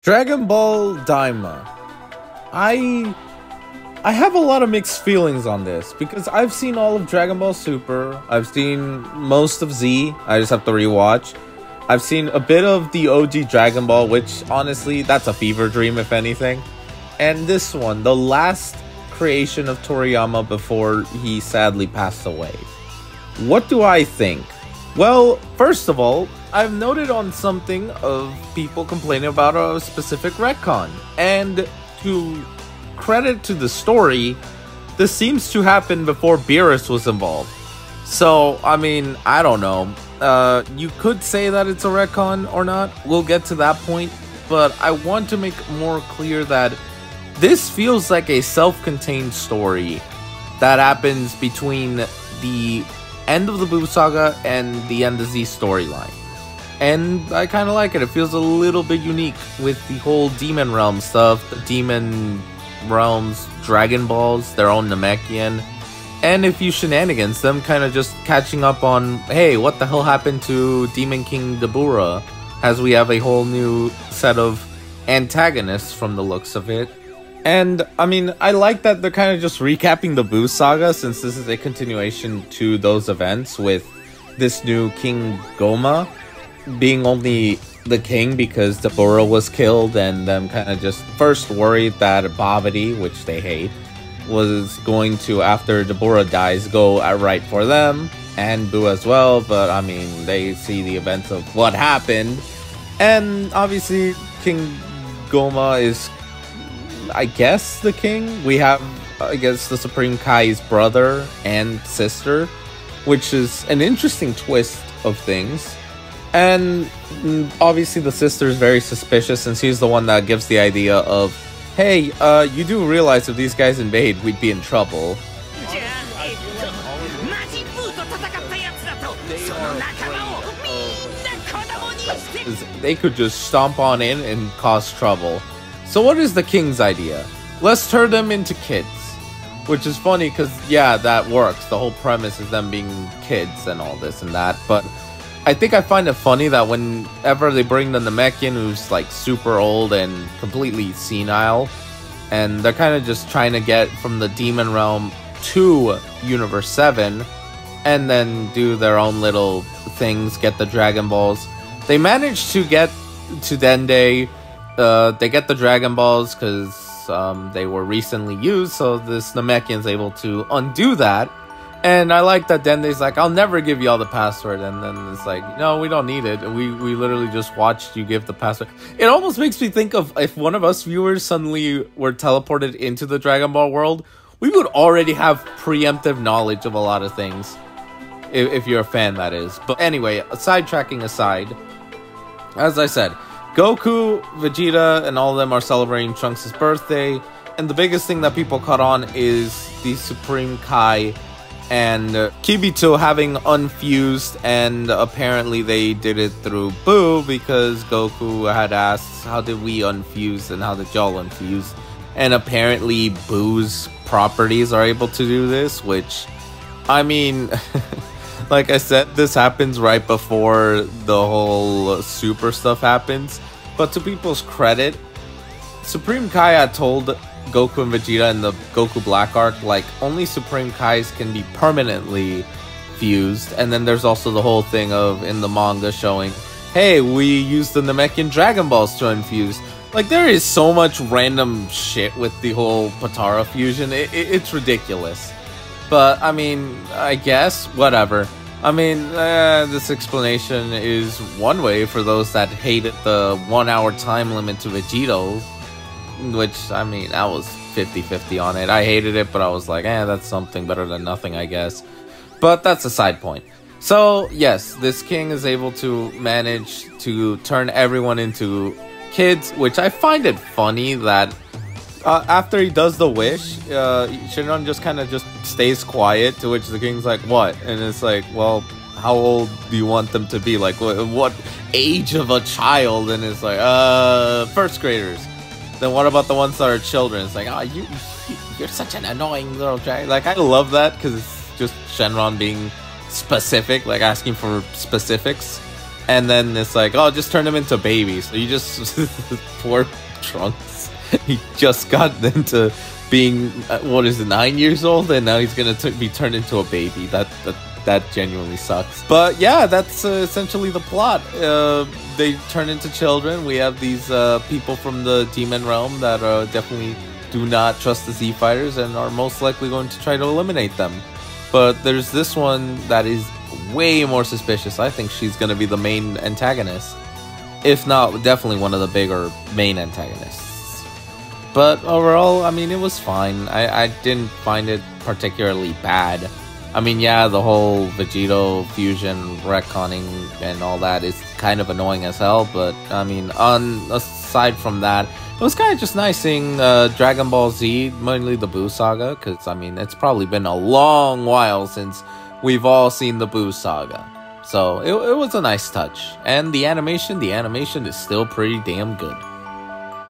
Dragon Ball Daima. I have a lot of mixed feelings on this because I've seen all of Dragon Ball Super. I've seen most of Z. I just have to rewatch. I've seen a bit of the OG Dragon Ball, which honestly, that's a fever dream if anything. And this one, the last creation of Toriyama before he sadly passed away. What do I think? Well, first of all, I've noted on something of people complaining about a specific retcon. And to credit to the story, this seems to happen before Beerus was involved. So, I mean, I don't know. You could say that it's a retcon or not. We'll get to that point. But I want to make more clear that this feels like a self-contained story that happens between the end of the Buu Saga and the end of Z storyline. And I kind of like it. It feels a little bit unique with the whole Demon Realm stuff. The Demon Realms, Dragon Balls, their own Namekian. And if you shenanigans them, kind of just catching up on, hey, what the hell happened to Demon King Dabura? As we have a whole new set of antagonists from the looks of it. And, I mean, I like that they're kind of just recapping the Buu Saga, since this is a continuation to those events, with this new King Goma being only the king because Dabura was killed, and them kind of just first worried that Babidi, which they hate, was going to, after Dabura dies, go right for them, and Buu as well, but, I mean, they see the events of what happened, and obviously, King Goma is, I guess, the king. We have, I guess, the Supreme Kai's brother and sister, which is an interesting twist of things. And obviously the sister is very suspicious, since he's the one that gives the idea of, hey, you do realize if these guys invade, we'd be in trouble. They could just stomp on in and cause trouble. So what is the king's idea? Let's turn them into kids. Which is funny because, yeah, that works. The whole premise is them being kids and all this and that. But I think I find it funny that whenever they bring the Namekian, who's like super old and completely senile, and they're kind of just trying to get from the Demon Realm to Universe 7, and then do their own little things, get the Dragon Balls. They manage to get to Dende. They get the Dragon Balls because they were recently used, so this Namekian's able to undo that. And I like that Dende's like, I'll never give you all the password, and then it's like, no, we don't need it. We literally just watched you give the password. It almost makes me think of if one of us viewers suddenly were teleported into the Dragon Ball world, we would already have preemptive knowledge of a lot of things. If you're a fan, that is. But anyway, sidetracking aside, as I said, Goku, Vegeta, and all of them are celebrating Trunks' birthday, and the biggest thing that people caught on is the Supreme Kai and Kibito having unfused, and apparently they did it through Buu because Goku had asked, how did we unfuse and how did y'all unfuse? And apparently Buu's properties are able to do this, which, I mean... Like I said, this happens right before the whole super stuff happens. But to people's credit, Supreme Kai had told Goku and Vegeta in the Goku Black arc, like, only Supreme Kais can be permanently fused. And then there's also the whole thing of, in the manga, showing, hey, we used the Namekian Dragon Balls to unfuse. Like, there is so much random shit with the whole Potara fusion. It's ridiculous. But, I mean, I guess, whatever. I mean, this explanation is one way for those that hated the 1 hour time limit to Vegito. Which, I mean, I was 50-50 on it. I hated it, but I was like, that's something better than nothing, I guess. But that's a side point. So, yes, this king is able to manage to turn everyone into kids, which I find it funny that... after he does the wish, Shinron just kind of just stays quiet, to which the king's like, what? And it's like, well, how old do you want them to be? Like, what age of a child? And it's like, first graders. Then what about the ones that are children? It's like, oh, you're such an annoying little child. Like, I love that, because it's just Shenron being specific, like asking for specifics. And then it's like, oh, just turn him into babies. So you just poor Trunks. He just got into being 9 years old, and now he's gonna be turned into a baby. That genuinely sucks. But yeah, that's essentially the plot. They turn into children. We have these people from the demon realm that definitely do not trust the Z Fighters and are most likely going to try to eliminate them. But there's this one that is way more suspicious. I think she's going to be the main antagonist. If not, definitely one of the bigger main antagonists. But overall, I mean, it was fine. I didn't find it particularly bad. I mean, yeah, the whole Vegeta fusion retconning and all that is kind of annoying as hell, but I mean, aside from that, it was kind of just nice seeing Dragon Ball Z, mainly the Buu Saga, because I mean, it's probably been a long while since we've all seen the Buu Saga. So it was a nice touch. And the animation is still pretty damn good.